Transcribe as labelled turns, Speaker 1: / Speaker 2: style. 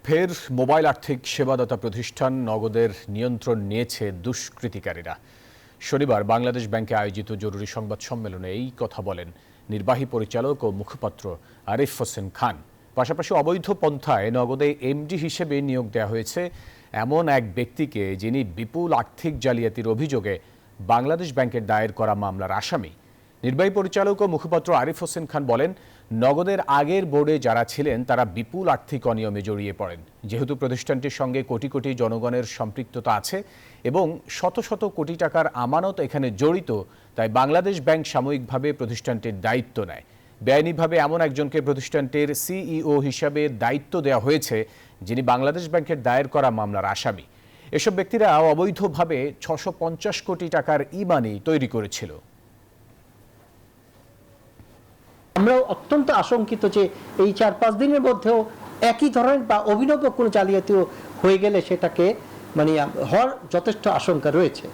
Speaker 1: ফের মোবাইল আর্থিক সেবাদাতা প্রতিষ্ঠান নগদের নিয়ন্ত্রণ নিয়েছে দুষ্কৃতিকারীরা। শনিবার বাংলাদেশ ব্যাংকে আয়োজিত জরুরি সংবাদ সম্মেলনে এই কথা বলেন নির্বাহী পরিচালক ও মুখপাত্র আরিফ হোসেন খান। পাশাপাশি অবৈধ পন্থায় নগদে এমডি হিসেবে নিয়োগ দেওয়া হয়েছে এমন এক ব্যক্তিকে, যিনি বিপুল আর্থিক জালিয়াতির অভিযোগে বাংলাদেশ ব্যাংকের দায়ের করা মামলার আসামি। নির্বাহী পরিচালক ও মুখপাত্র আরিফ হোসেন খান বলেন, নগদের আগের বোর্ডে যারা ছিলেন তারা বিপুল আর্থিক অনিয়মে জড়িয়ে পড়েন। যেহেতু প্রতিষ্ঠানটির সঙ্গে কোটি কোটি জনগণের সম্পৃক্ততা আছে এবং শত শত কোটি টাকার আমানত এখানে জড়িত, তাই বাংলাদেশ ব্যাংক সাময়িকভাবে প্রতিষ্ঠানটির দায়িত্ব নেয়। বেআইনিভাবে এমন একজনকে প্রতিষ্ঠানটির সিইও হিসাবে দায়িত্ব দেওয়া হয়েছে, যিনি বাংলাদেশ ব্যাংকের দায়ের করা মামলার আসামি। এসব ব্যক্তিরা অবৈধভাবে ৬৫০ কোটি টাকার ই-মানি তৈরি করেছিল।
Speaker 2: আমরাও অত্যন্ত আশঙ্কিত যে এই ৪-৫ দিনের মধ্যেও একই ধরনের বা অভিনব কোনো জালিয়াতিও হয়ে গেলে সেটাকে হওয়ার যথেষ্ট আশঙ্কা রয়েছে।